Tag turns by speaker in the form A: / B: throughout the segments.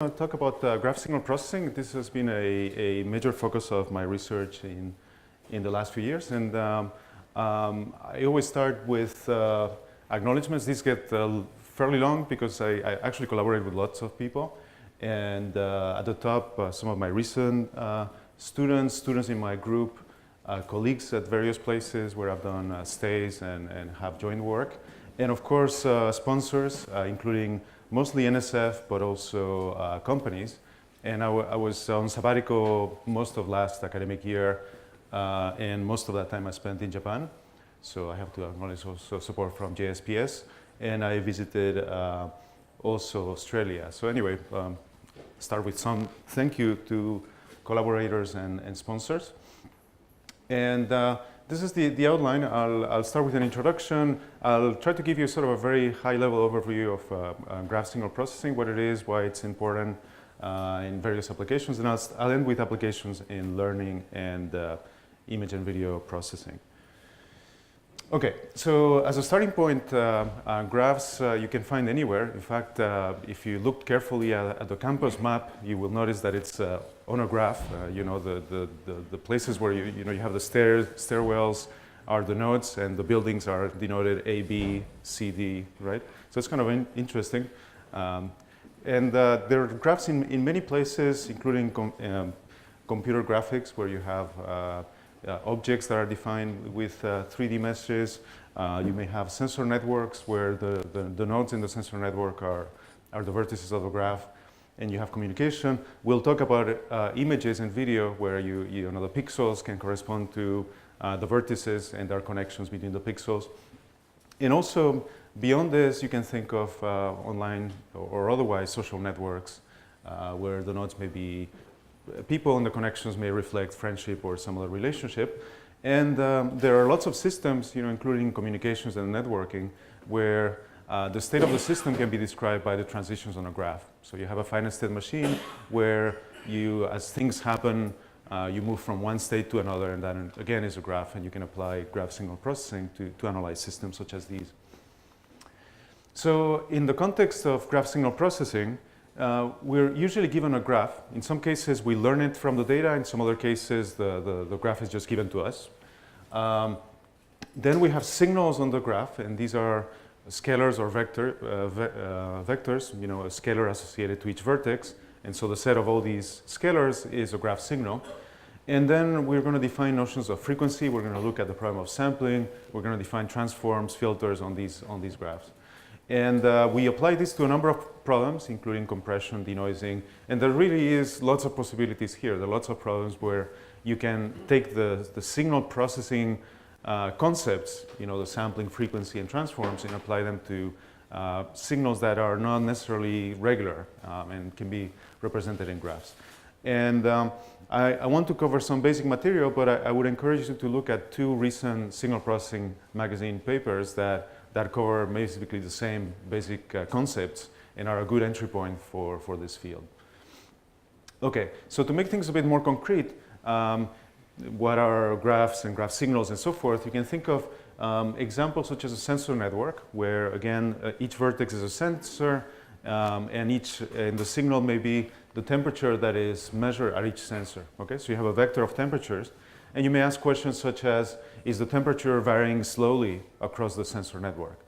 A: Talk about graph signal processing. This has been a major focus of my research in the last few years, and I always start with acknowledgements. These get fairly long because I actually collaborate with lots of people, and at the top some of my recent students in my group, colleagues at various places where I've done stays and have joined work, and of course sponsors, including mostly NSF, but also companies. And I was on sabbatical most of last academic year, and most of that time I spent in Japan. So I have to acknowledge also support from JSPS. And I visited also Australia. So anyway, start with some thank you to collaborators and sponsors. And this is the outline. I'll start with an introduction. I'll try to give you sort of a very high-level overview of graph signal processing, what it is, why it's important in various applications, and I'll end with applications in learning and image and video processing. Okay, so as a starting point, graphs you can find anywhere. In fact, if you look carefully at the campus map, you will notice that it's on a graph. You know, the places where you have the stairwells are the nodes, and the buildings are denoted A, B, C, D, right? So it's kind of interesting. And there are graphs in many places, including computer graphics, where you have objects that are defined with 3D meshes. You may have sensor networks where the nodes in the sensor network are the vertices of the graph, and you have communication. We'll talk about images and video where you know the pixels can correspond to the vertices, and there are connections between the pixels. And also beyond this, you can think of online or otherwise social networks where the nodes may be people, and the connections may reflect friendship or similar relationship. And there are lots of systems, including communications and networking, where the state of the system can be described by the transitions on a graph. So you have a finite state machine where as things happen, you move from one state to another, and that again is a graph, and you can apply graph signal processing to analyze systems such as these. So in the context of graph signal processing, we're usually given a graph. In some cases, we learn it from the data. In some other cases, the graph is just given to us. Then we have signals on the graph, and these are scalars or vectors, a scalar associated to each vertex. And so the set of all these scalars is a graph signal. And then we're going to define notions of frequency. We're going to look at the problem of sampling. We're going to define transforms, filters on these graphs. And we apply this to a number of problems, including compression, denoising, and there really is lots of possibilities here. There are lots of problems where you can take the signal processing concepts, the sampling, frequency, and transforms, and apply them to signals that are not necessarily regular and can be represented in graphs. And I want to cover some basic material, but I would encourage you to look at two recent signal processing magazine papers that cover basically the same basic concepts and are a good entry point for this field. Okay, so to make things a bit more concrete, what are graphs and graph signals and so forth, you can think of examples such as a sensor network, where again each vertex is a sensor, and the signal may be the temperature that is measured at each sensor. Okay, so you have a vector of temperatures, and you may ask questions such as, is the temperature varying slowly across the sensor network?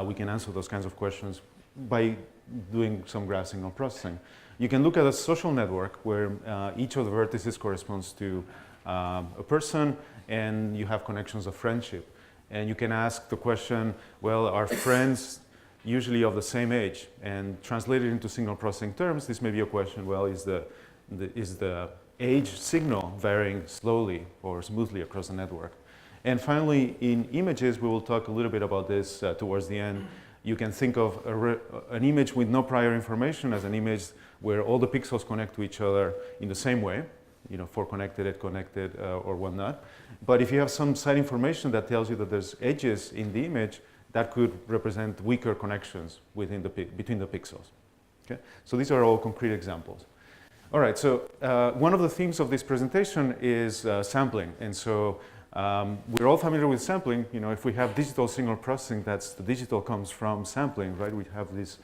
A: We can answer those kinds of questions by doing some graph signal processing. You can look at a social network where each of the vertices corresponds to a person, and you have connections of friendship. And you can ask the question, well, are friends usually of the same age? And translated into signal processing terms, this may be a question, well, is the age signal varying slowly or smoothly across the network? And finally, in images, we will talk a little bit about this towards the end. You can think of an image with no prior information as an image where all the pixels connect to each other in the same way, for connected, or whatnot. But if you have some side information that tells you that there's edges in the image, that could represent weaker connections between the pixels. Okay? So these are all concrete examples. All right, so one of the themes of this presentation is sampling. And so we're all familiar with sampling. If we have digital signal processing, the digital comes from sampling, right? We have this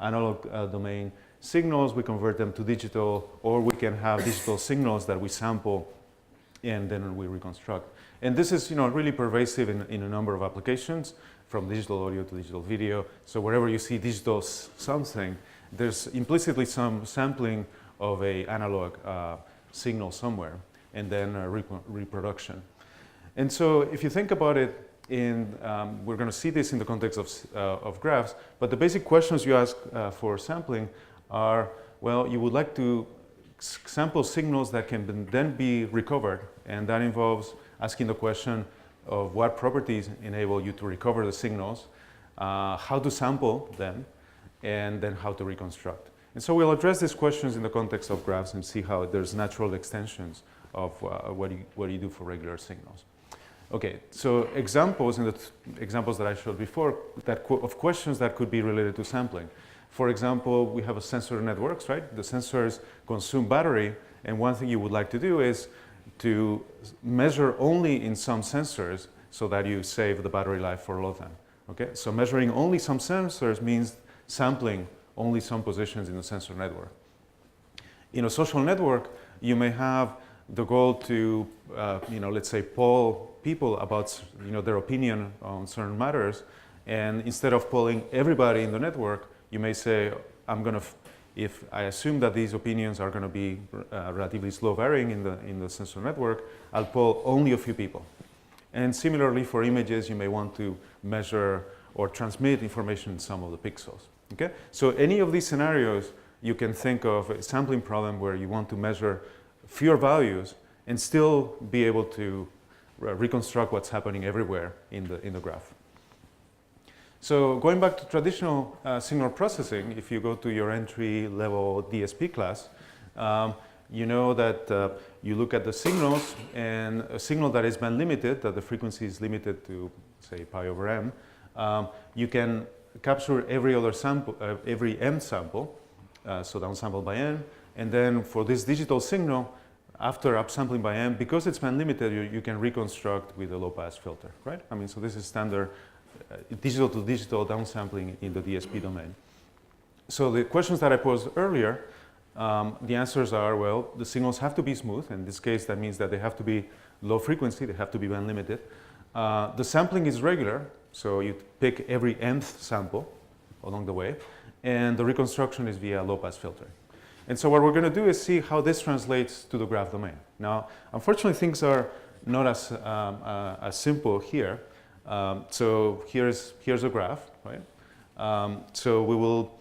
A: analog domain signals, we convert them to digital, or we can have digital signals that we sample and then we reconstruct. And this is, really pervasive in a number of applications, from digital audio to digital video. So wherever you see digital something, there's implicitly some sampling of a analog signal somewhere, and then reproduction. And so if you think about it, we're going to see this in the context of graphs, but the basic questions you ask for sampling are, well, you would like to sample signals that can then be recovered, and that involves asking the question of what properties enable you to recover the signals, how to sample them, and then how to reconstruct. And so we'll address these questions in the context of graphs and see how there's natural extensions of what do you do for regular signals. Okay, so examples in the examples that I showed before of questions that could be related to sampling. For example, we have a sensor networks, right? The sensors consume battery, and one thing you would like to do is to measure only in some sensors so that you save the battery life for all of them. Okay, so measuring only some sensors means sampling only some positions in the sensor network. In a social network, you may have the goal to, let's say, poll people about, their opinion on certain matters, and instead of polling everybody in the network, you may say, if I assume that these opinions are going to be relatively slow varying in the sensor network, I'll poll only a few people. And similarly for images, you may want to measure or transmit information in some of the pixels. Okay? So any of these scenarios, you can think of a sampling problem where you want to measure fewer values and still be able to reconstruct what's happening everywhere in the graph. So going back to traditional signal processing, if you go to your entry-level DSP class, you know that you look at the signals, and a signal that is band limited, that the frequency is limited to, say, pi over m, you can capture every other sample, every m sample, so downsampled by n, and then for this digital signal, after upsampling by m, because it's band limited, you can reconstruct with a low-pass filter, right? I mean, so this is standard digital to digital downsampling in the DSP domain. So the questions that I posed earlier, the answers are, well, the signals have to be smooth. In this case, that means that they have to be low frequency, they have to be band limited. The sampling is regular, so you pick every nth sample along the way, and the reconstruction is via low-pass filter. And so what we're going to do is see how this translates to the graph domain. Now, unfortunately, things are not as simple here. So here's a graph, right? So we will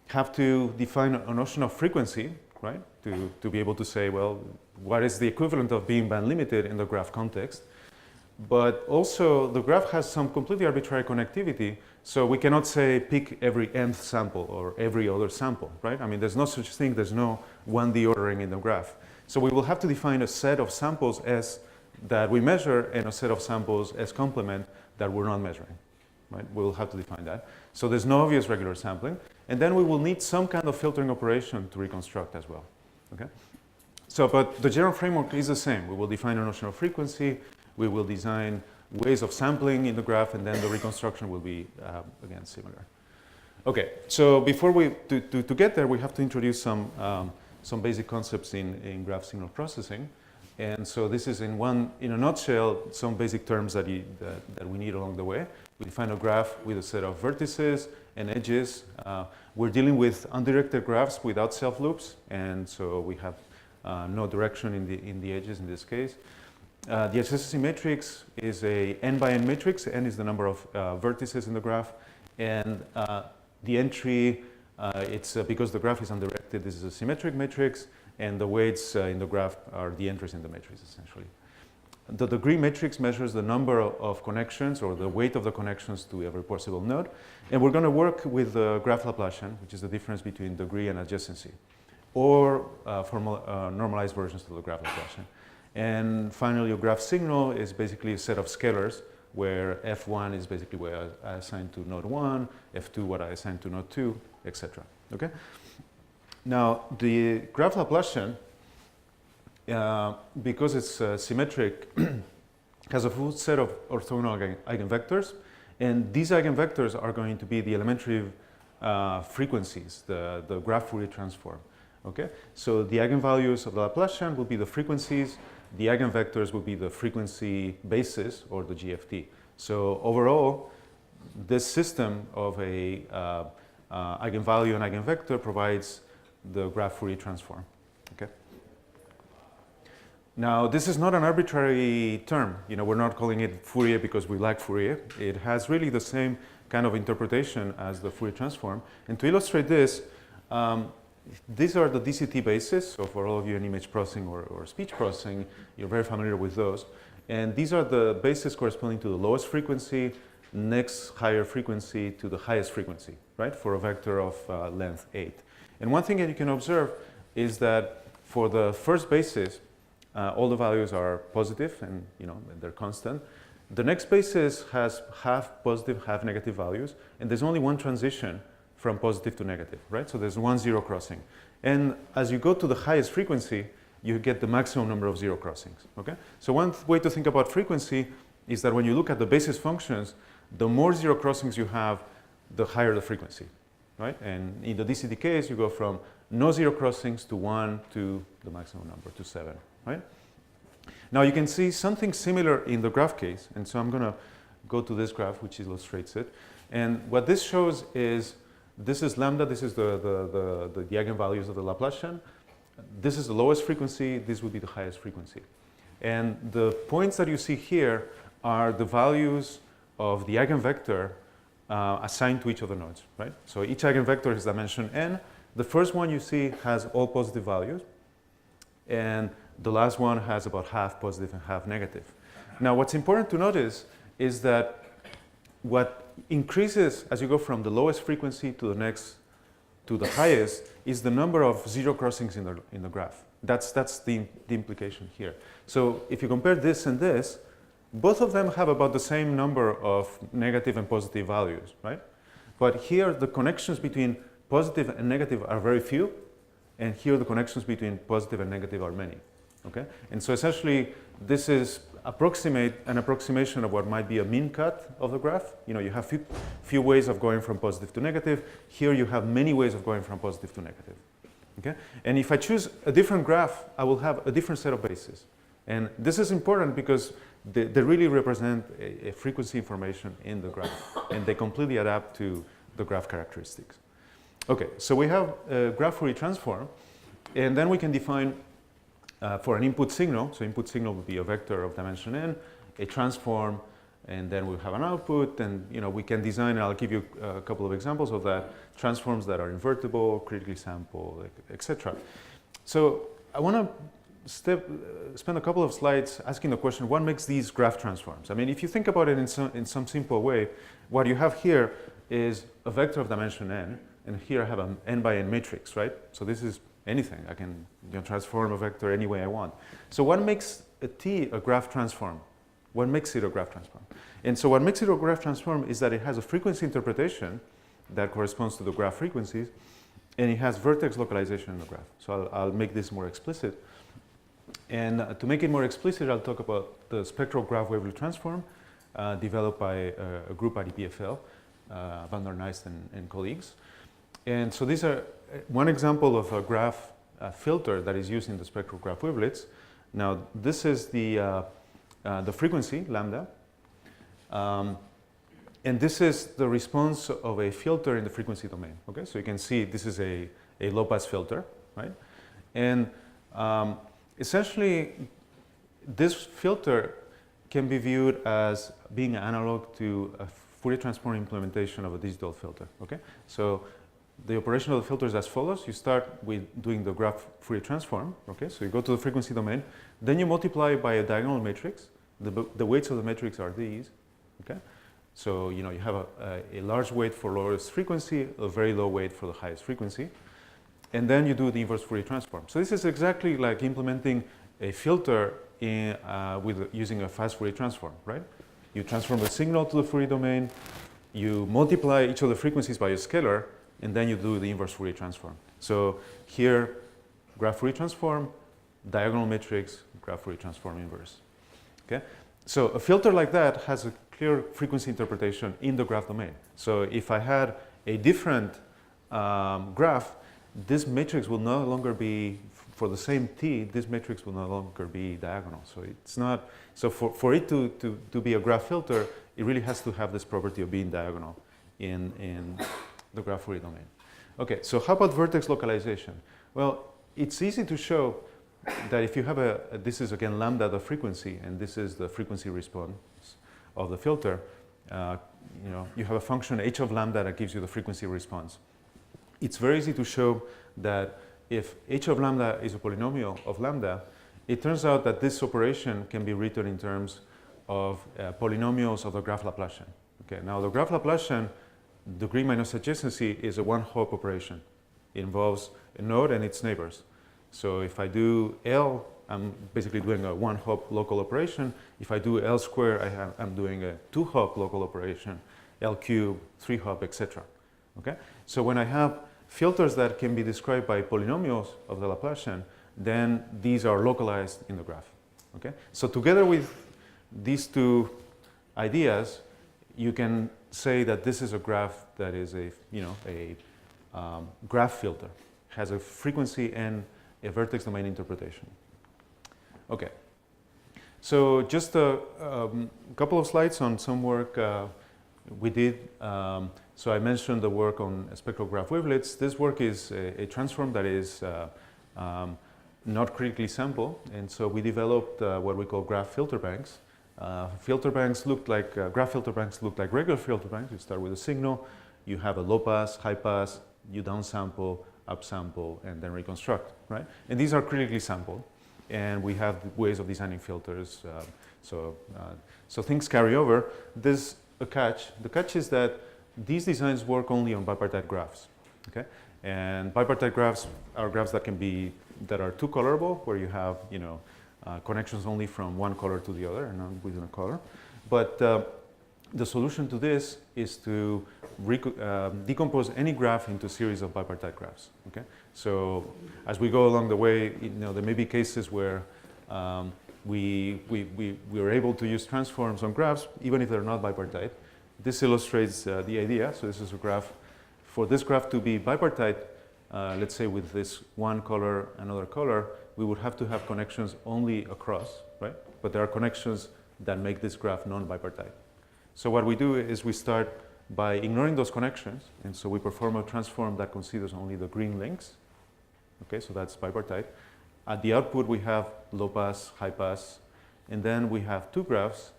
A: have to define a notion of frequency, right? To be able to say, well, what is the equivalent of being band limited in the graph context? But also, the graph has some completely arbitrary connectivity, so we cannot say pick every nth sample or every other sample, right? I mean, there's no such thing, there's no 1D ordering in the graph. So we will have to define a set of samples S that we measure and a set of samples S complement that we're not measuring, right? We'll have to define that. So there's no obvious regular sampling, and then we will need some kind of filtering operation to reconstruct as well, okay? So, but the general framework is the same. We will define a notion of frequency, we will design ways of sampling in the graph, and then the reconstruction will be, again, similar. Okay, so before to get there, we have to introduce some basic concepts in graph signal processing. And so this is in a nutshell, some basic terms that we need along the way. We define a graph with a set of vertices and edges. We're dealing with undirected graphs without self-loops, and so we have no direction in the edges in this case. The adjacency matrix is a n by n matrix. N is the number of vertices in the graph, and the entry, it's because the graph is undirected, this is a symmetric matrix, and the weights in the graph are the entries in the matrix, essentially. The degree matrix measures the number of connections, or the weight of the connections to every possible node, and we're going to work with the graph Laplacian, which is the difference between degree and adjacency, or normalized versions of the graph Laplacian. And finally, your graph signal is basically a set of scalars where f1 is basically what I assign to node 1, f2 what I assign to node 2, etc. Okay? Now, the graph Laplacian, because it's symmetric, has a full set of orthogonal eigenvectors, and these eigenvectors are going to be the elementary frequencies, the graph Fourier transform. Okay, so the eigenvalues of the Laplacian will be the frequencies, the eigenvectors will be the frequency basis or the GFT. So overall, this system of a eigenvalue and eigenvector provides the graph Fourier transform. Okay. Now, this is not an arbitrary term. You know, we're not calling it Fourier because we like Fourier. It has really the same kind of interpretation as the Fourier transform. And to illustrate this, these are the DCT bases. So for all of you in image processing or speech processing, you're very familiar with those. And these are the bases corresponding to the lowest frequency, next higher frequency to the highest frequency, right, for a vector of length 8. And one thing that you can observe is that for the first basis, all the values are positive and they're constant. The next basis has half positive, half negative values, and there's only one transition from positive to negative, right? So there's one zero crossing. And as you go to the highest frequency, you get the maximum number of zero crossings, okay? So one way to think about frequency is that when you look at the basis functions, the more zero crossings you have, the higher the frequency, right? And in the DCT case, you go from no zero crossings to 1 to the maximum number, to 7, right? Now you can see something similar in the graph case, and so I'm going to go to this graph which illustrates it. And what this shows is, this is lambda, this is the eigenvalues of the Laplacian. This is the lowest frequency, this would be the highest frequency. And the points that you see here are the values of the eigenvector assigned to each of the nodes, right? So each eigenvector is dimension n. The first one you see has all positive values, and the last one has about half positive and half negative. Now what's important to notice is that what increases as you go from the lowest frequency to the next, to the highest, is the number of zero crossings in the graph. That's the implication here. So if you compare this and this, both of them have about the same number of negative and positive values, right? But here the connections between positive and negative are very few, and here the connections between positive and negative are many. Okay? And so essentially this is an approximation of what might be a mean cut of the graph. You have few ways of going from positive to negative. Here you have many ways of going from positive to negative. Okay? And if I choose a different graph, I will have a different set of bases. And this is important because they really represent a frequency information in the graph, and they completely adapt to the graph characteristics. Okay, so we have a graph Fourier transform, and then we can define for an input signal, so input signal would be a vector of dimension n, a transform, and then we'll have an output, and we can design, and I'll give you a couple of examples of that, transforms that are invertible, critically sampled, etc. So I want to spend a couple of slides asking the question, what makes these graph transforms? I mean, if you think about it in some simple way, what you have here is a vector of dimension n, and here I have an n by n matrix, right? So this is anything. I can transform a vector any way I want. So what makes a T a graph transform? What makes it a graph transform? And so what makes it a graph transform is that it has a frequency interpretation that corresponds to the graph frequencies, and it has vertex localization in the graph. So I'll make this more explicit. And to make it more explicit, I'll talk about the spectral graph wavelet transform developed by a group at EPFL, Van der Nijst and colleagues. And so these are one example of a graph filter that is used in the spectral graph wavelets. Now this is the frequency, lambda. And this is the response of a filter in the frequency domain. Okay, so you can see this is a low-pass filter, right? And essentially, this filter can be viewed as being analog to a Fourier transform implementation of a digital filter. Okay, so the operation of the filter is as follows. You start with doing the graph Fourier transform. Okay, so you go to the frequency domain, then you multiply by a diagonal matrix. The weights of the matrix are these. Okay, so you have a large weight for lowest frequency, a very low weight for the highest frequency, and then you do the inverse Fourier transform. So this is exactly like implementing a filter using a fast Fourier transform, right? You transform the signal to the Fourier domain, you multiply each of the frequencies by a scalar, and then you do the inverse Fourier transform. So here, graph Fourier transform, diagonal matrix, graph Fourier transform inverse. Okay? So a filter like that has a clear frequency interpretation in the graph domain. So if I had a different graph, this matrix will no longer be, for the same t, this matrix will no longer be diagonal. So it's not, so for it to be a graph filter, it really has to have this property of being diagonal in the graph Fourier domain. Okay, so how about vertex localization? Well, it's easy to show that if you have this is again lambda the frequency, and this is the frequency response of the filter, you have a function h of lambda that gives you the frequency response. It's very easy to show that if h of lambda is a polynomial of lambda, it turns out that this operation can be written in terms of polynomials of the graph Laplacian. Okay, now the graph Laplacian, degree minus adjacency, is a one-hop operation. It involves a node and its neighbors. So if I do L, I'm basically doing a one-hop local operation. If I do L square, I'm doing a two-hop local operation, L cube, three-hop, etc. Okay? So when I have filters that can be described by polynomials of the Laplacian, then these are localized in the graph. Okay? So together with these two ideas, you can say that this is a graph that is a graph filter, has a frequency and a vertex domain interpretation. Okay, so just a couple of slides on some work we did. So I mentioned the work on spectral graph wavelets. This work is a transform that is not critically sampled, and so we developed what we call graph filter banks. Graph filter banks look like regular filter banks. You start with a signal, you have a low pass, high pass, you downsample, upsample, and then reconstruct, right? And these are critically sampled, and we have ways of designing filters. So things carry over. There's a catch. The catch is that these designs work only on bipartite graphs, okay? And bipartite graphs are graphs that are two colorable, where you have connections only from one color to the other and not within a color. But the solution to this is to decompose any graph into a series of bipartite graphs. Okay, so as we go along the way, there may be cases where we are able to use transforms on graphs even if they're not bipartite. This illustrates the idea. So this is a graph. For this graph to be bipartite, let's say with this one color, another color, we would have to have connections only across, right? But there are connections that make this graph non-bipartite. So what we do is we start by ignoring those connections, and so we perform a transform that considers only the green links. Okay, so that's bipartite. At the output, we have low pass, high pass, and then we have two graphs,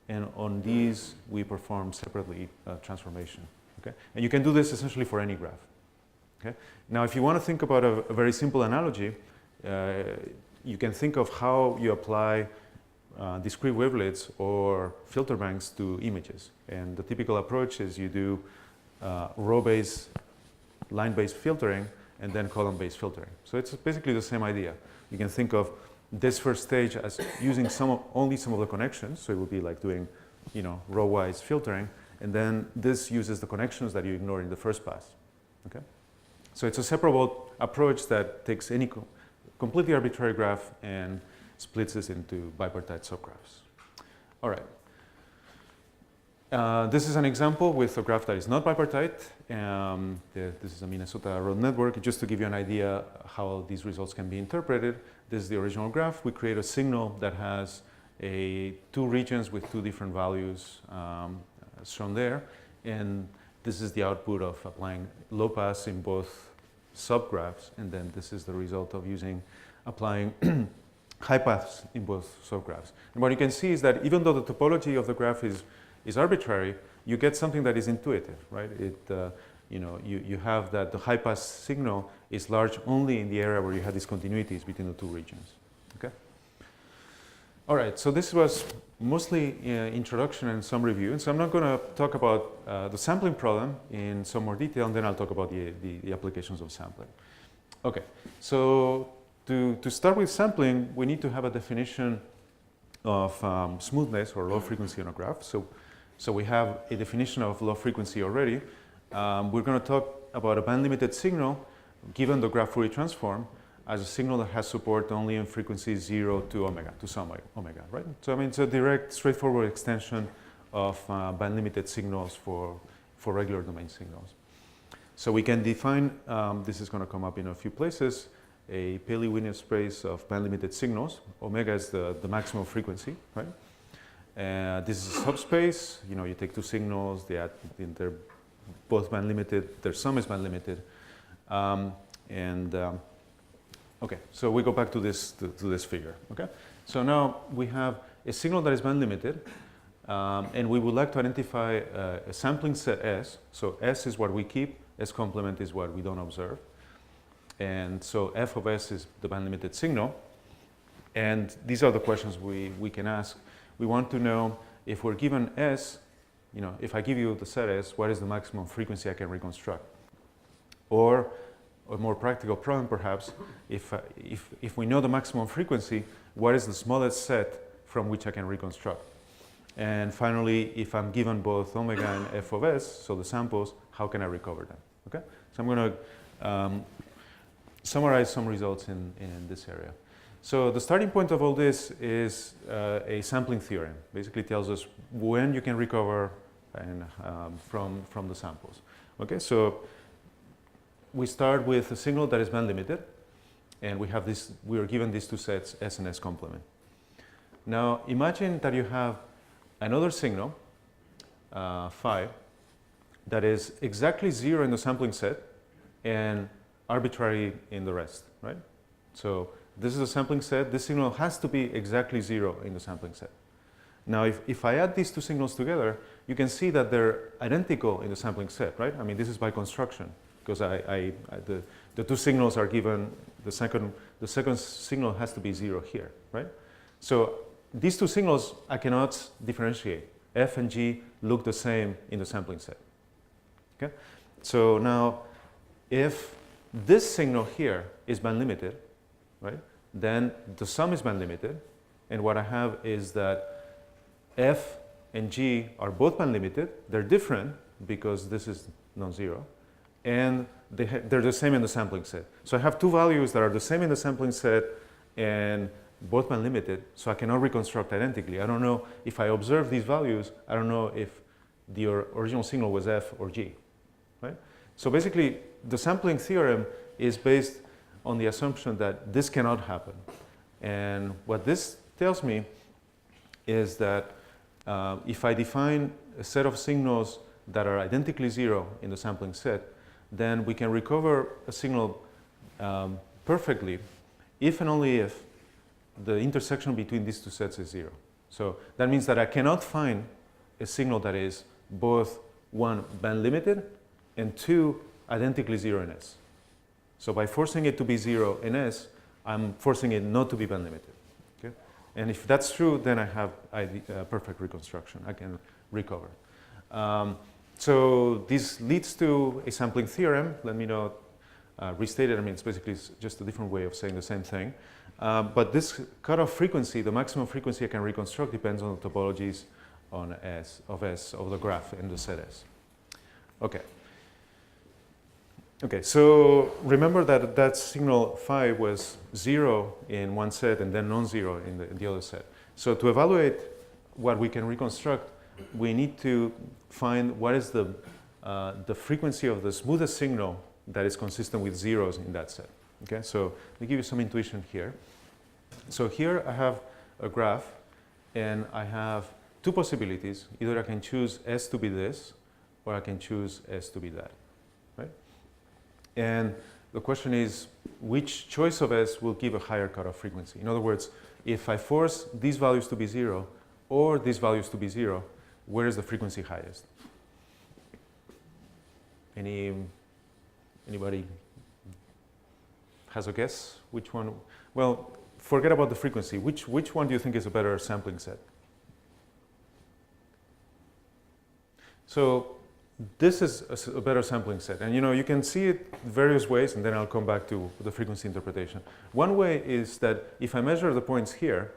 A: and on these we perform separately transformation. Okay, and you can do this essentially for any graph. Okay, now if you want to think about a very simple analogy, you can think of how you apply discrete wavelets or filter banks to images. And the typical approach is you do row-based, line-based filtering, and then column-based filtering. So it's basically the same idea. You can think of this first stage as using only some of the connections. So it would be like doing, row-wise filtering, and then this uses the connections that you ignore in the first pass. Okay. So it's a separable approach that takes any completely arbitrary graph and splits this into bipartite subgraphs. All right. This is an example with a graph that is not bipartite. This is a Minnesota road network. Just to give you an idea how these results can be interpreted, this is the original graph. We create a signal that has two regions with two different values shown there. And this is the output of applying low pass in both subgraphs. And then this is the result of applying high pass in both subgraphs. And what you can see is that even though the topology of the graph is arbitrary, you get something that is intuitive, right? You have that the high pass signal is large only in the area where you have discontinuities between the two regions. Okay. All right. So this was mostly introduction and some review. And so I'm not going to talk about the sampling problem in some more detail, and then I'll talk about the applications of sampling. Okay. So to start with sampling, we need to have a definition of smoothness or low frequency on a graph. So we have a definition of low frequency already. We're going to talk about a band-limited signal given the graph Fourier transform as a signal that has support only in frequencies 0 to omega, to some omega, right? So I mean, it's a direct, straightforward extension of band-limited signals for regular domain signals. So we can define, this is going to come up in a few places, a Paley-Wiener space of band-limited signals. Omega is the maximum frequency, right? This is a subspace. You know, you take two signals, they're both band-limited. Their sum is band-limited. Okay, so we go back to this figure. Okay, so now we have a signal that is band-limited, and we would like to identify a sampling set S. So S is what we keep. S complement is what we don't observe. And so f of s is the band-limited signal. And these are the questions we can ask. We want to know if we're given s, you know, if I give you the set s, what is the maximum frequency I can reconstruct? Or a more practical problem, perhaps, if we know the maximum frequency, what is the smallest set from which I can reconstruct? And finally, if I'm given both omega and f of s, so the samples, how can I recover them? Okay, so I'm going to summarize some results in this area. So the starting point of all this is a sampling theorem. Basically tells us when you can recover from the samples. Okay, so we start with a signal that is band limited, and we have this. We are given these two sets, S and S complement. Now imagine that you have another signal, phi, that is exactly 0 in the sampling set and arbitrary in the rest, right? So this is a sampling set. This signal has to be exactly 0 in the sampling set. Now, if I add these two signals together, you can see that they're identical in the sampling set, right? I mean, this is by construction, because the two signals are given, the second signal has to be 0 here, right? So these two signals, I cannot differentiate. F and G look the same in the sampling set. Okay? So now, if this signal here is band limited, right, then the sum is band limited, and what I have is that F and G are both band limited. They're different because this is non-zero, and they're the same in the sampling set. So I have two values that are the same in the sampling set and both band limited, so I cannot reconstruct identically. I don't know if I observe these values, I don't know if the original signal was F or G, right? So basically, the sampling theorem is based on the assumption that this cannot happen. And what this tells me is that if I define a set of signals that are identically 0 in the sampling set, then we can recover a signal perfectly if and only if the intersection between these two sets is 0. So that means that I cannot find a signal that is both, one, band limited, and two, identically 0 in S. So by forcing it to be 0 in S, I'm forcing it not to be band limited. Okay? And if that's true, then I have perfect reconstruction. I can recover. So this leads to a sampling theorem. Let me not restate it. I mean, it's basically just a different way of saying the same thing. But this cutoff frequency, the maximum frequency I can reconstruct, depends on the topologies on S of the graph in the set S. Okay. Okay, so remember that signal phi was 0 in one set and then non-zero in the other set. So to evaluate what we can reconstruct, we need to find what is the frequency of the smoothest signal that is consistent with zeros in that set. Okay, so let me give you some intuition here. So here I have a graph, and I have two possibilities. Either I can choose S to be this, or I can choose S to be that. Right? And the question is, which choice of S will give a higher cutoff frequency? In other words, if I force these values to be 0 or these values to be 0, where is the frequency highest? Anybody has a guess? Which one? Well, forget about the frequency. Which one do you think is a better sampling set? So this is a better sampling set, and you can see it various ways, and then I'll come back to the frequency interpretation. One way is that if I measure the points here,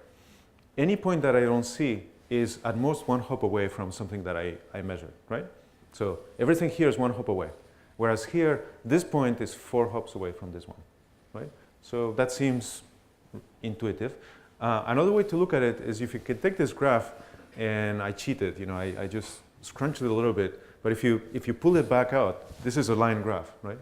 A: any point that I don't see is at most one hop away from something that I measured, right? So everything here is one hop away, whereas here, this point is 4 hops away from this one, right? So that seems intuitive. Another way to look at it is if you can take this graph, and I cheated, I just scrunched it a little bit But if you pull it back out, this is a line graph, right?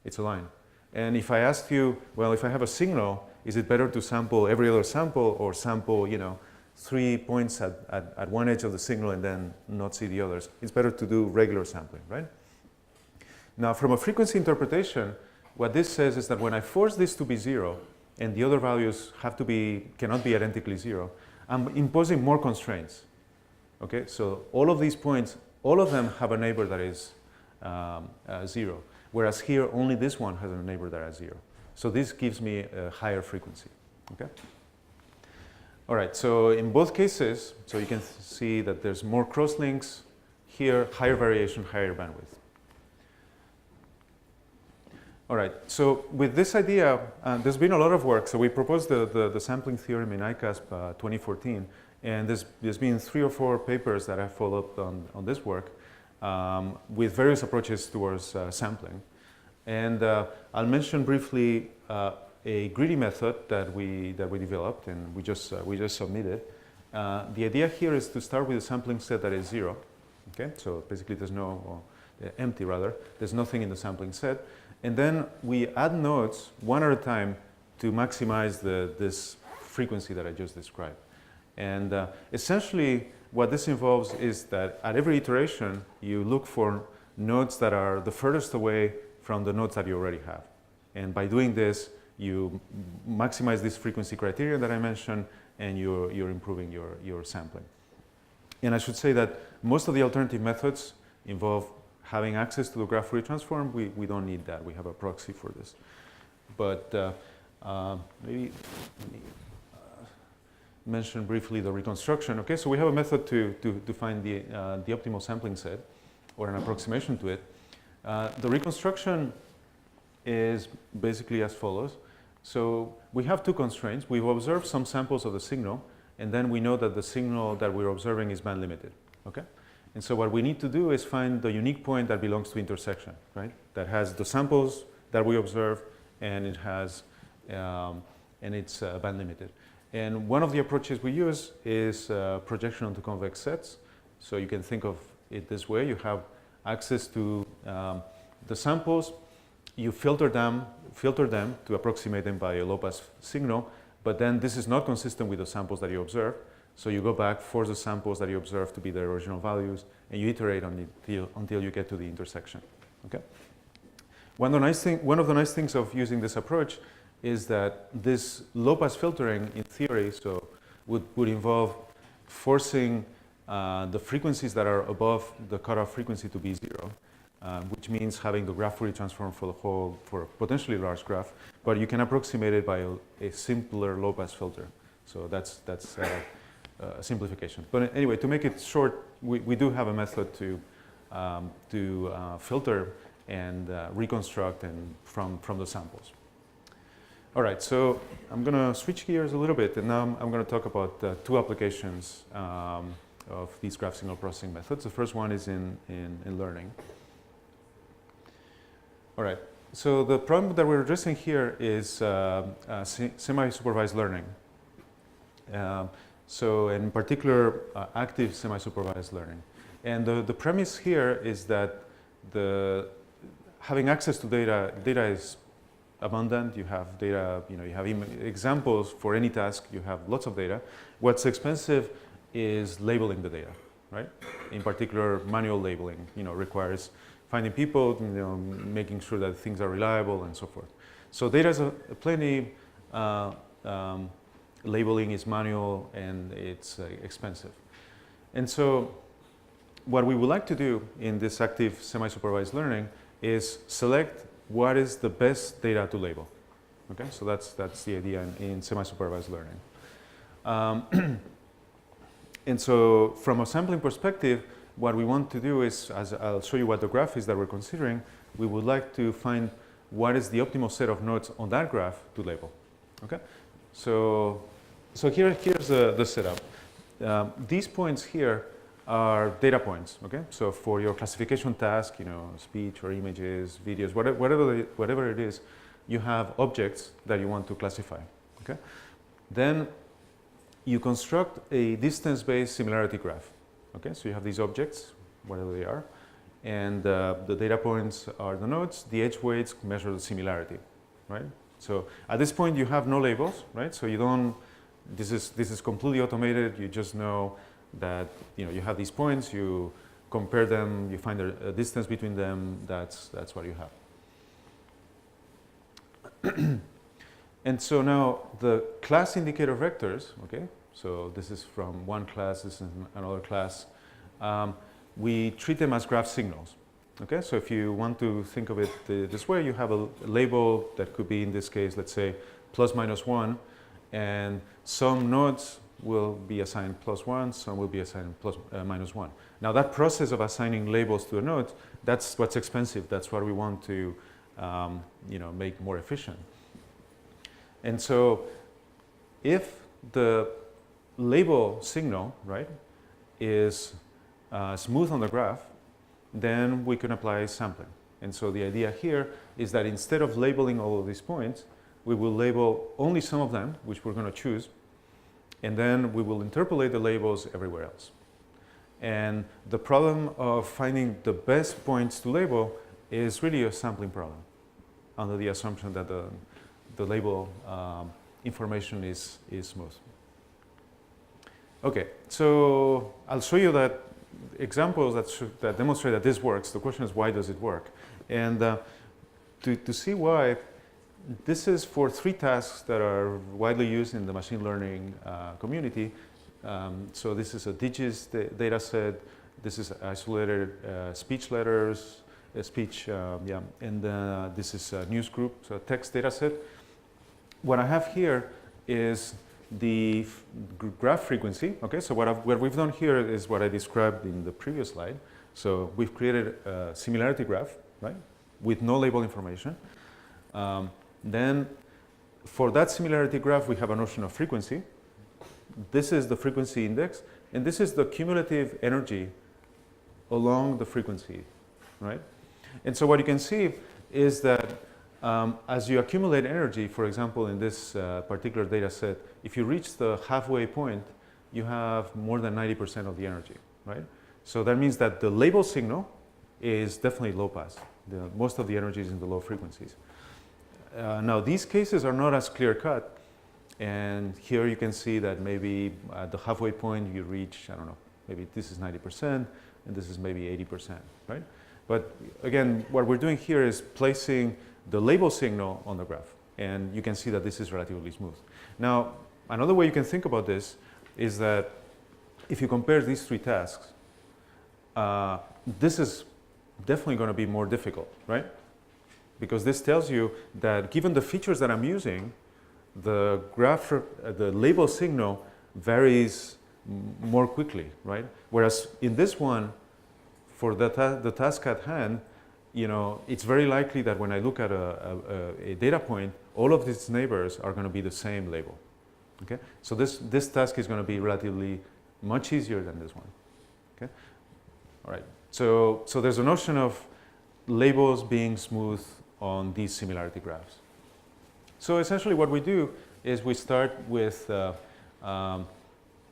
A: It's a line. And if I asked you, well, if I have a signal, is it better to sample every other sample or sample, 3 points at one edge of the signal and then not see the others? It's better to do regular sampling, right? Now, from a frequency interpretation, what this says is that when I force this to be 0 and the other values cannot be identically 0, I'm imposing more constraints. Okay, so all of these points, all of them have a neighbor that is 0, whereas here only this one has a neighbor that is 0. So this gives me a higher frequency. Okay. All right. So in both cases, so you can see that there's more crosslinks here, higher variation, higher bandwidth. All right. So with this idea, there's been a lot of work. So we proposed the sampling theorem in ICASP 2014. And there's been 3 or 4 papers that have followed on this work with various approaches towards sampling. And I'll mention briefly a greedy method that we developed and we just submitted. The idea here is to start with a sampling set that is 0. Okay, so basically there's empty rather. There's nothing in the sampling set, and then we add nodes one at a time to maximize this frequency that I just described. And essentially, what this involves is that at every iteration, you look for nodes that are the furthest away from the nodes that you already have. And by doing this, you maximize this frequency criteria that I mentioned, and you're improving your sampling. And I should say that most of the alternative methods involve having access to the graph Fourier transform. We don't need that. We have a proxy for this. But maybe mention briefly the reconstruction. Okay, so we have a method to find the optimal sampling set, or an approximation to it. The reconstruction is basically as follows. So we have 2 constraints. We've observed some samples of the signal, and then we know that the signal that we're observing is band limited. Okay, and so what we need to do is find the unique point that belongs to intersection, right? That has the samples that we observe, and it's band limited. And one of the approaches we use is projection onto convex sets. So you can think of it this way. You have access to the samples. You filter them to approximate them by a low-pass signal. But then this is not consistent with the samples that you observe. So you go back, force the samples that you observe to be their original values, and you iterate until you get to the intersection. Okay? One of the nice things of using this approach is that this low-pass filtering, in theory, so would involve forcing the frequencies that are above the cutoff frequency to be 0, which means having the graph Fourier transform for a potentially large graph, but you can approximate it by a simpler low-pass filter. So that's a simplification. But anyway, to make it short, we do have a method to filter and reconstruct from the samples. All right, so I'm going to switch gears a little bit, and now I'm going to talk about 2 applications of these graph signal processing methods. The first one is in learning. All right, so the problem that we're addressing here is semi-supervised learning. So in particular, active semi-supervised learning. And the premise here is that having access to data is abundant. You have data, you have examples for any task. You have lots of data. What's expensive is labeling the data, right? In particular, manual labeling, requires finding people, making sure that things are reliable and so forth. So data is plenty. Labeling is manual and it's expensive. And so what we would like to do in this active semi-supervised learning is select what is the best data to label. Okay, so that's the idea in semi-supervised learning. And so from a sampling perspective, what we want to do is, as I'll show you what the graph is that we're considering, we would like to find what is the optimal set of nodes on that graph to label. Okay, so here's the setup. These points here are data points. Okay, so for your classification task, speech or images, videos, whatever it is, you have objects that you want to classify. Okay, then you construct a distance-based similarity graph. Okay, so you have these objects whatever they are. And the data points are the nodes. The edge weights measure the similarity, right? So at this point, you have no labels, right? So you don't, this is completely automated. You just know that, you know, you have these points, you compare them, you find a distance between them, that's what you have. And so now the class indicator vectors, okay, so this is from one class, this is another class, we treat them as graph signals. Okay, so if you want to think of it this way, you have a label that could be, in this case, let's say plus minus 1, and some nodes will be assigned plus 1, some will be assigned plus, minus 1. Now that process of assigning labels to a node, that's what's expensive. That's what we want to you know, make more efficient. And so if the label signal, right, is smooth on the graph, then we can apply sampling. And so the idea here is that instead of labeling all of these points, we will label only some of them, which we're going to choose, and then we will interpolate the labels everywhere else. And the problem of finding the best points to label is really a sampling problem, under the assumption that the label information is smooth. Okay, so I'll show you that examples that demonstrate that this works. The question is, why does it work? And to see why, this is for 3 tasks that are widely used in the machine learning community. So this is a digits data set. This is isolated speech letters, speech, yeah, and this is a news group, so a text data set. What I have here is the graph frequency. Okay, so what we've done here is what I described in the previous slide. So we've created a similarity graph, right, with no label information. Then for that similarity graph, we have a notion of frequency. This is the frequency index, and this is the cumulative energy along the frequency, right? And so what you can see is that as you accumulate energy, for example, in this particular data set, if you reach the halfway point, you have more than 90% of the energy, right? So that means that the label signal is definitely low pass. Most of the energy is in the low frequencies. Now, these cases are not as clear cut. And here you can see that maybe at the halfway point you reach, I don't know, maybe this is 90% and this is maybe 80%, right? But again, what we're doing here is placing the label signal on the graph. And you can see that this is relatively smooth. Now, another way you can think about this is that if you compare these 3 tasks, this is definitely going to be more difficult, right? Because this tells you that given the features that I'm using, the graph, the label signal varies more quickly, right? Whereas in this one, for the task at hand, you know, it's very likely that when I look at a data point, all of these neighbors are going to be the same label. Okay, so this task is going to be relatively much easier than this one. Okay, all right. So there's a notion of labels being smooth on these similarity graphs. So essentially what we do is we start with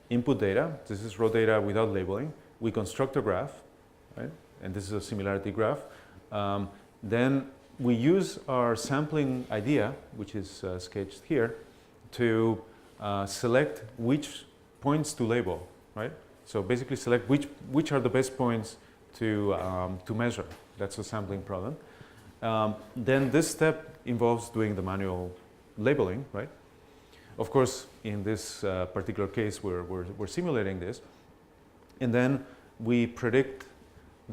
A: input data. This is raw data without labeling. We construct a graph, right? And this is a similarity graph. Then we use our sampling idea, which is sketched here, to select which points to label, right? So basically select which are the best points to measure. That's a sampling problem. Then this step involves doing the manual labeling, right? Of course, in this particular case, we're simulating this. And then we predict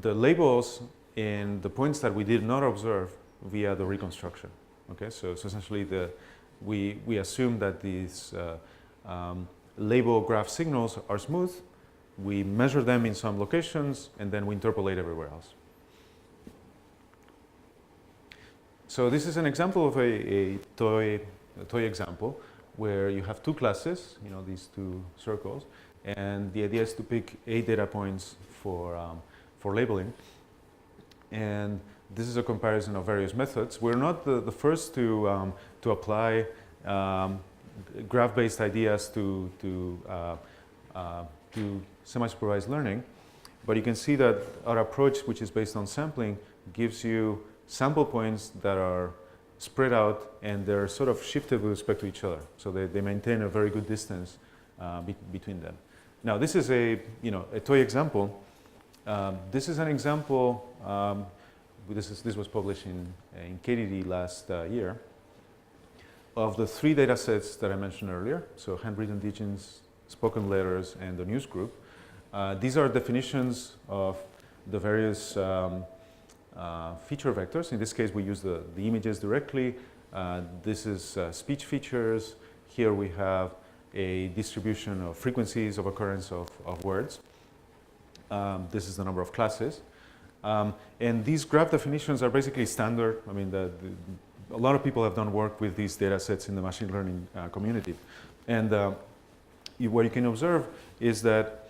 A: the labels in the points that we did not observe via the reconstruction. Okay, so essentially we assume that these label graph signals are smooth. We measure them in some locations, and then we interpolate everywhere else. So this is an example of a toy example where you have 2 classes, you know, these 2 circles, and the idea is to pick 8 data points for labeling. And this is a comparison of various methods. We're not the first to apply graph-based ideas to semi-supervised learning, But you can see that our approach, which is based on sampling, gives you sample points that are spread out and they're sort of shifted with respect to each other. So they maintain a very good distance between them. Now this is a toy example. This is an example. This was published in KDD last year of the 3 data sets that I mentioned earlier. So handwritten digits, spoken letters, and the news group. These are definitions of the various feature vectors. In this case, we use the images directly. This is speech features. Here we have a distribution of frequencies of occurrence of words. This is the number of classes. And these graph definitions are basically standard. I mean, a lot of people have done work with these data sets in the machine learning community. And what you can observe is that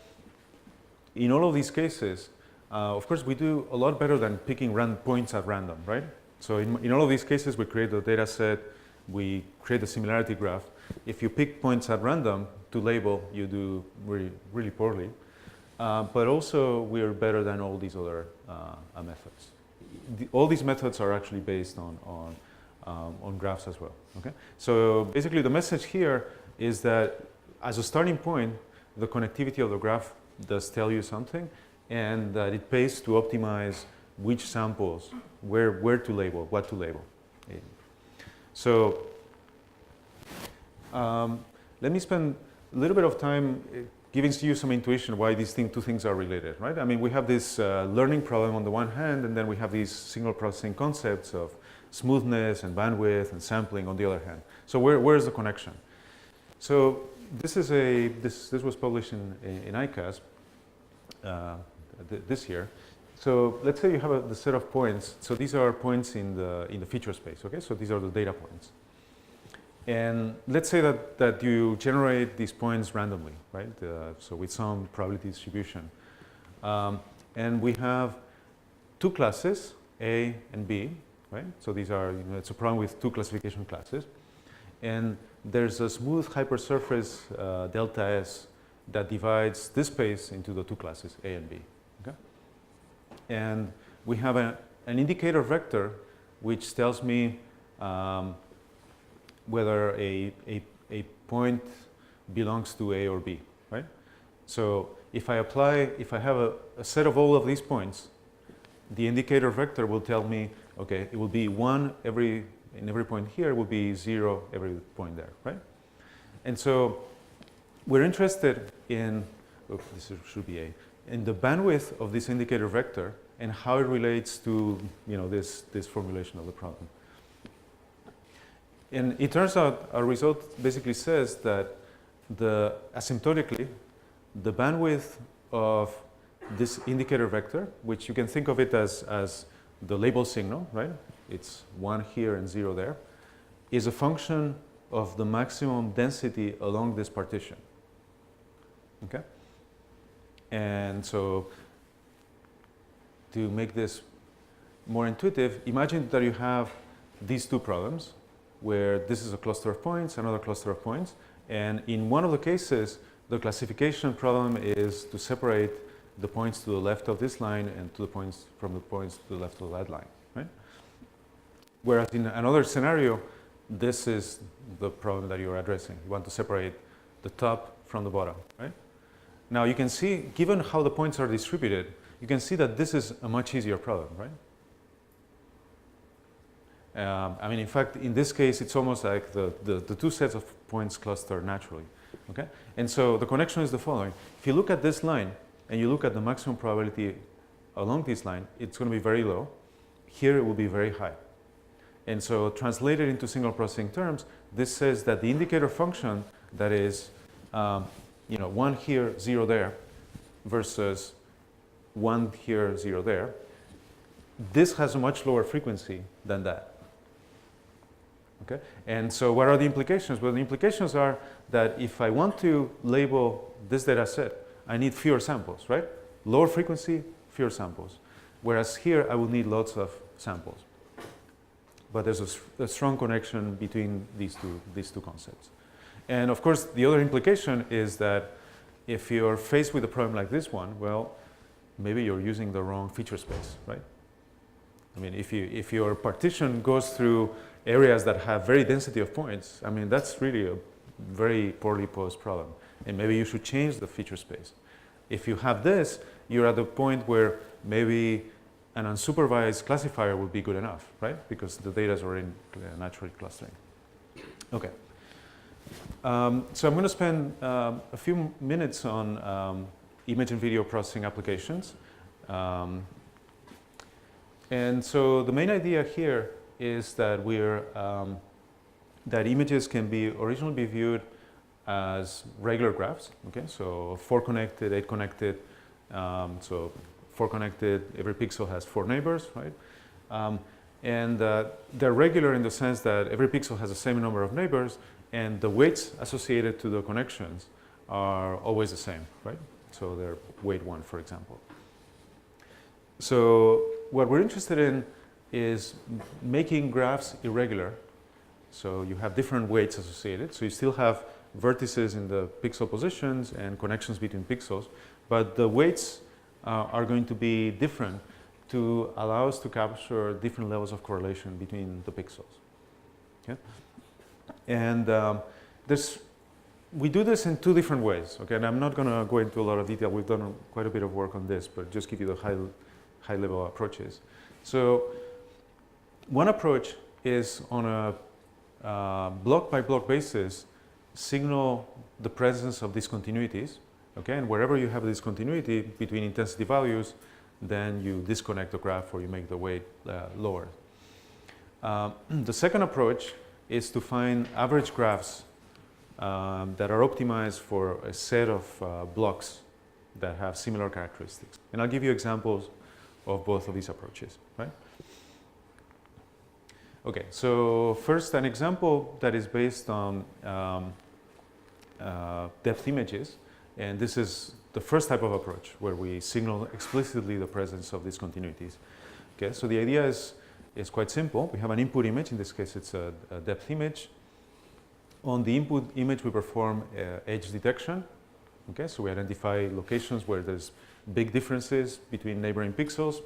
A: in all of these cases, of course, we do a lot better than picking points at random, right? So in all of these cases, we create the data set, we create the similarity graph. If you pick points at random to label, you do really, really poorly. But also, we are better than all these other methods. All these methods are actually based on graphs as well. Okay? So basically, the message here is that as a starting point, the connectivity of the graph does tell you something, and that it pays to optimize which samples, where to label, what to label. So let me spend a little bit of time giving you some intuition why these two things are related, right? I mean, we have this learning problem on the one hand, and then we have these signal processing concepts of smoothness and bandwidth and sampling on the other hand. So where is the connection? So this was published in ICASP this year. So let's say you have the set of points. So these are points in the feature space. Okay, so these are the data points. And let's say that you generate these points randomly, right? So with some probability distribution. And we have 2 classes, A and B, right? So these are, it's a problem with 2 classification classes. And there's a smooth hypersurface delta S that divides this space into the 2 classes, A and B. Okay? And we have an indicator vector which tells me whether a point belongs to A or B, right? So if I have a set of all of these points, the indicator vector will tell me, okay, it will be 1 in every point here, it will be 0 every point there, right? And so we're interested in, this should be A, in the bandwidth of this indicator vector and how it relates to this formulation of the problem. And it turns out our result basically says that asymptotically, the bandwidth of this indicator vector, which you can think of it as the label signal, right? It's 1 here and 0 there, is a function of the maximum density along this partition. Okay? And so to make this more intuitive, imagine that you have these 2 problems where this is a cluster of points, another cluster of points, and in one of the cases, the classification problem is to separate the points to the left of this line and to the points from the points to the left of that line, right? Whereas in another scenario, this is the problem that you're addressing. You want to separate the top from the bottom, right? Now you can see, given how the points are distributed, you can see that this is a much easier problem, right? I mean, in fact, in this case, it's almost like the 2 sets of points cluster naturally, okay? And so the connection is the following. If you look at this line, and you look at the maximum probability along this line, it's going to be very low. Here it will be very high. And so translated into signal processing terms, this says that the indicator function that is 1 here, 0 there, versus 1 here, 0 there, this has a much lower frequency than that. Okay? And so what are the implications? Well, the implications are that if I want to label this data set, I need fewer samples, right? Lower frequency, fewer samples. Whereas here, I will need lots of samples. But there's a strong connection between these two concepts. And of course, the other implication is that if you're faced with a problem like this one, well, maybe you're using the wrong feature space, right? I mean, if your partition goes through areas that have very density of points, I mean, that's really a very poorly posed problem. And maybe you should change the feature space. If you have this, you're at the point where maybe an unsupervised classifier would be good enough, right? Because the data is already naturally clustering. Okay. So I'm going to spend a few minutes on image and video processing applications. And so the main idea here is that that images can be originally be viewed as regular graphs. Okay, so 4 connected, 8 connected. So 4 connected, every pixel has 4 neighbors, right? And they're regular in the sense that every pixel has the same number of neighbors, and the weights associated to the connections are always the same, right? So they're weight 1, for example. So what we're interested in is making graphs irregular. So you have different weights associated. So you still have vertices in the pixel positions and connections between pixels, but the weights are going to be different to allow us to capture different levels of correlation between the pixels. Okay? And we do this in 2 different ways. Okay, and I'm not going to go into a lot of detail. We've done quite a bit of work on this, but just give you the high-level approaches. So one approach is on a block-by-block basis, signal the presence of discontinuities. Okay, and wherever you have a discontinuity between intensity values, then you disconnect the graph or you make the weight lower. The second approach is to find average graphs that are optimized for a set of blocks that have similar characteristics. And I'll give you examples of both of these approaches, right? Okay, so first an example that is based on depth images, and this is the first type of approach where we signal explicitly the presence of discontinuities. Okay, so the idea is quite simple. We have an input image, in this case it's a depth image. On the input image we perform edge detection. Okay, so we identify locations where there's big differences between neighboring pixels.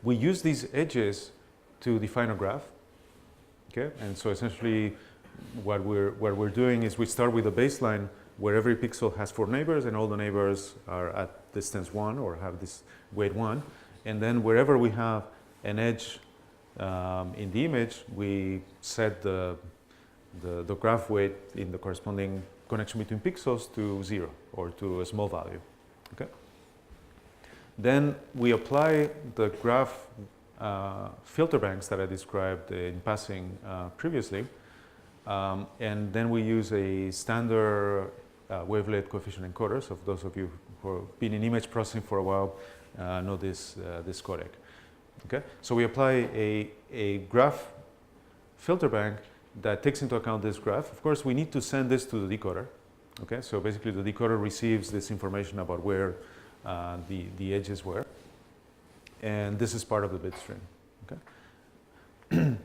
A: We use these edges to define a graph. Okay, and so essentially what we're doing is we start with a baseline where every pixel has 4 neighbors and all the neighbors are at distance 1 or have this weight 1. And then wherever we have an edge in the image, we set the graph weight in the corresponding connection between pixels to 0 or to a small value. Okay. Then we apply the graph filter banks that I described in passing previously, and then we use a standard wavelet coefficient encoder. So those of you who have been in image processing for a while know this codec. Okay, so we apply a graph filter bank that takes into account this graph. Of course, we need to send this to the decoder. Okay, so basically the decoder receives this information about where the edges were, and this is part of the bit stream. Okay.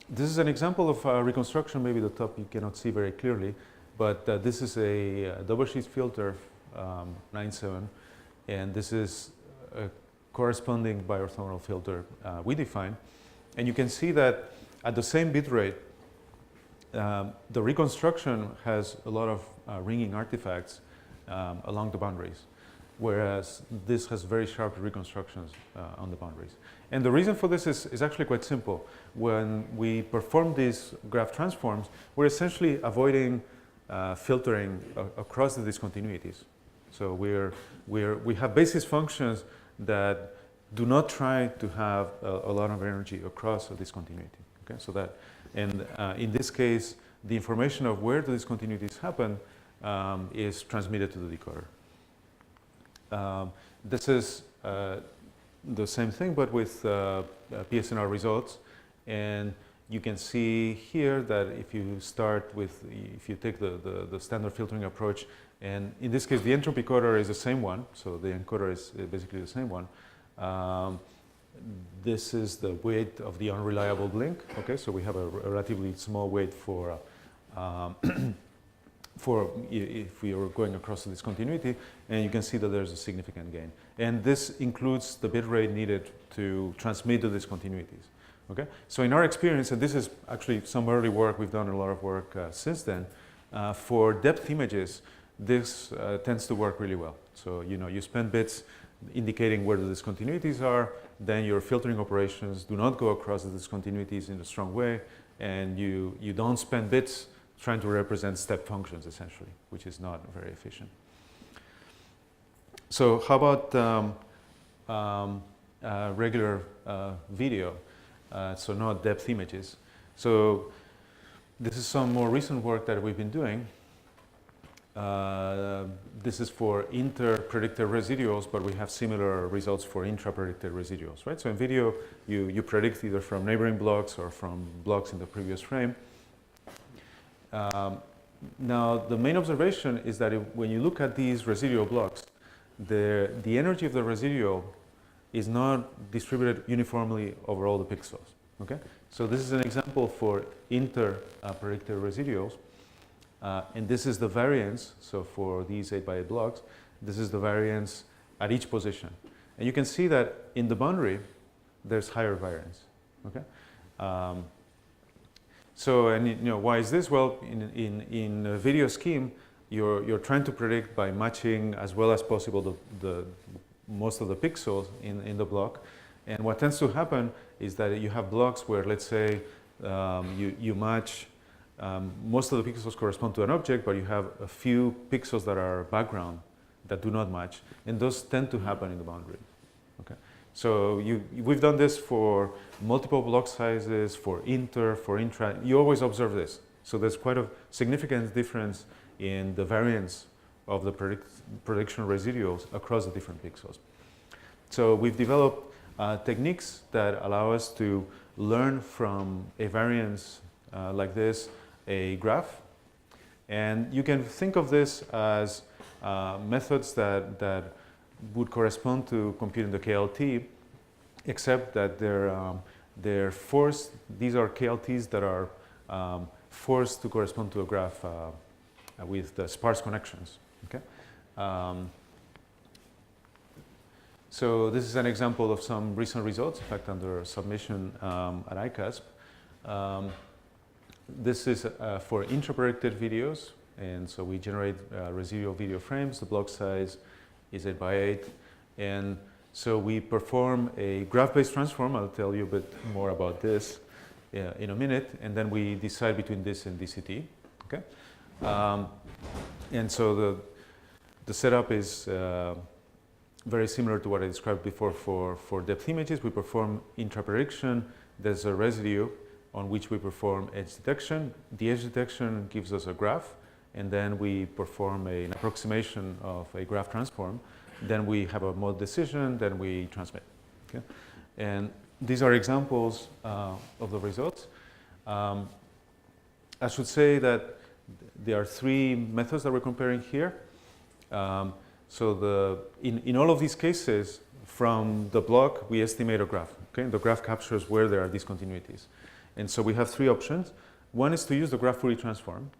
A: This is an example of reconstruction. Maybe the top you cannot see very clearly, but this is a double sheet filter 9.7, and this is a corresponding biorthogonal filter we define. And you can see that at the same bit rate, the reconstruction has a lot of ringing artifacts along the boundaries, whereas this has very sharp reconstructions on the boundaries. And the reason for this is actually quite simple. When we perform these graph transforms, we're essentially avoiding filtering across the discontinuities. So we have basis functions that do not try to have a lot of energy across a discontinuity. Okay, so that, and in this case, the information of where the discontinuities happen is transmitted to the decoder. This is the same thing, but with PSNR results. And you can see here that if you take the standard filtering approach, and in this case, the entropy encoder is the same one, so the encoder is basically the same one. This is the weight of the unreliable blink. Okay, so we have a relatively small weight for if we are going across the discontinuity, and you can see that there's a significant gain. And this includes the bit rate needed to transmit the discontinuities. Okay? So in our experience, and this is actually some early work, we've done a lot of work since then, for depth images, this tends to work really well. So you spend bits indicating where the discontinuities are, then your filtering operations do not go across the discontinuities in a strong way, and you don't spend bits trying to represent step functions, essentially, which is not very efficient. So how about regular video, so not depth images? So this is some more recent work that we've been doing. This is for inter-predicted residuals, but we have similar results for intra-predicted residuals, right? So in video, you predict either from neighboring blocks or from blocks in the previous frame. Now, the main observation is that when you look at these residual blocks, the energy of the residual is not distributed uniformly over all the pixels, okay? So this is an example for inter-predicted residuals. And this is the variance, so for these 8x8 blocks, this is the variance at each position. And you can see that in the boundary, there's higher variance, okay? So, and why is this? Well, in a video scheme, you're trying to predict by matching as well as possible the most of the pixels in the block. And what tends to happen is that you have blocks where, let's say, you match most of the pixels correspond to an object, but you have a few pixels that are background that do not match, and those tend to happen in the boundary. Okay, so we've done this for multiple block sizes, for inter, for intra. You always observe this. So there's quite a significant difference in the variance of the prediction residuals across the different pixels. So we've developed techniques that allow us to learn from a variance like this, a graph, and you can think of this as methods that would correspond to computing the KLT, except that they're forced. These are KLTs that are forced to correspond to a graph with the sparse connections. Okay. So this is an example of some recent results, in fact, under submission at ICASP. This is for intra-predicted videos, and so we generate residual video frames. The block size is 8x8, and so we perform a graph-based transform. I'll tell you a bit more about this in a minute, and then we decide between this and DCT. Okay, and so the setup is very similar to what I described before for depth images. We perform intra-prediction. There's a residue on which we perform edge detection. The edge detection gives us a graph, and then we perform an approximation of a graph transform. Then we have a mode decision, then we transmit. Okay? And these are examples of the results. I should say that there are three methods that we're comparing here. So in all of these cases, from the block, we estimate a graph. Okay? The graph captures where there are discontinuities. And so we have three options. One is to use the graph Fourier transform.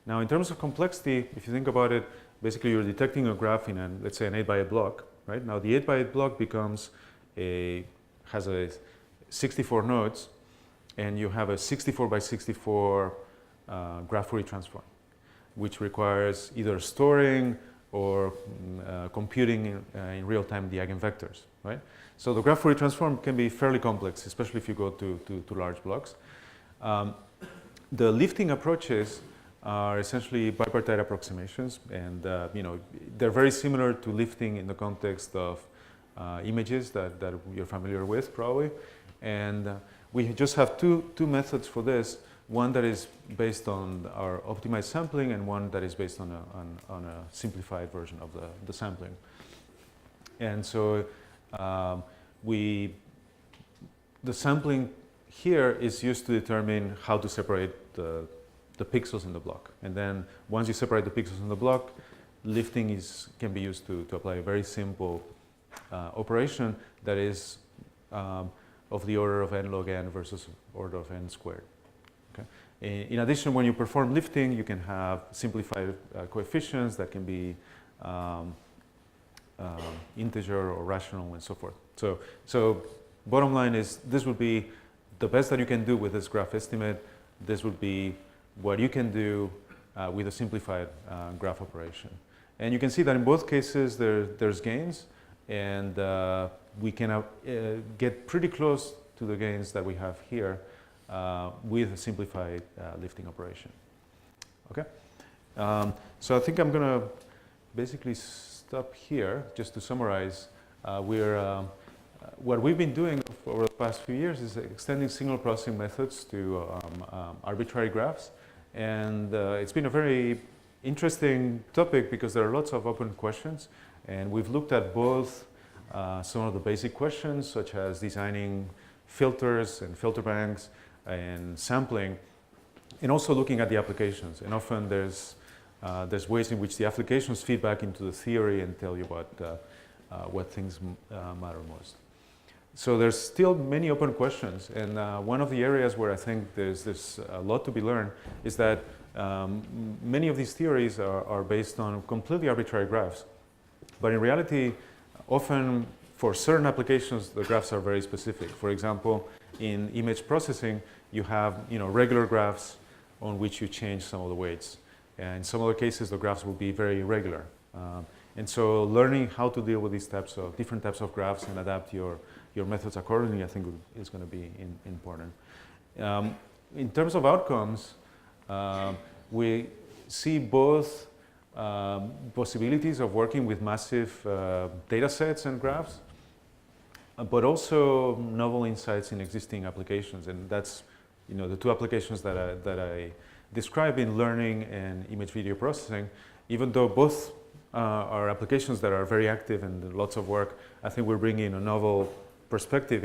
A: Now, in terms of complexity, if you think about it, basically you're detecting a graph in let's say an 8x8 block, right? Now the 8x8 block has 64 nodes, and you have a 64x64 graph Fourier transform, which requires either storing or computing in real time the eigenvectors, right? So the graph Fourier transform can be fairly complex, especially if you go to large blocks. The lifting approaches are essentially bipartite approximations, and they're very similar to lifting in the context of images that you're familiar with, probably. And we just have two methods for this. One that is based on our optimized sampling, and one that is based on a simplified version of the sampling. And so the sampling here is used to determine how to separate the pixels in the block. And then once you separate the pixels in the block, lifting can be used to apply a very simple operation that is of the order of n log n versus order of n squared. Okay? In addition, when you perform lifting, you can have simplified coefficients that can be integer or rational and so forth. So bottom line is this would be the best that you can do with this graph estimate. This would be what you can do with a simplified graph operation. And you can see that in both cases there's gains, and we can get pretty close to the gains that we have here with a simplified lifting operation. Okay, so I think I'm going to basically stop here. Just to summarize, what we've been doing over the past few years is extending signal processing methods to arbitrary graphs, and it's been a very interesting topic because there are lots of open questions, and we've looked at both some of the basic questions such as designing filters and filter banks and sampling, and also looking at the applications. And often there's ways in which the applications feed back into the theory and tell you what things matter most. So there's still many open questions, and one of the areas where I think there's a lot to be learned is that many of these theories are based on completely arbitrary graphs. But in reality, often for certain applications, the graphs are very specific. For example, in image processing, you have regular graphs on which you change some of the weights. And in some other cases, the graphs will be very irregular. And so learning how to deal with these different types of graphs and adapt your methods accordingly, I think is going to be important. In terms of outcomes, we see both possibilities of working with massive data sets and graphs, but also novel insights in existing applications. And that's the two applications that I describe in learning and image video processing. Even though both are applications that are very active and lots of work, I think we're bringing a novel perspective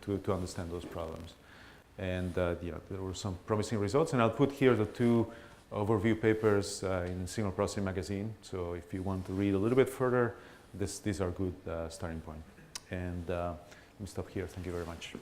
A: to understand those problems. And there were some promising results, and I'll put here the two overview papers in Signal Processing Magazine. So if you want to read a little bit further, these are good starting point. And let me stop here. Thank you very much.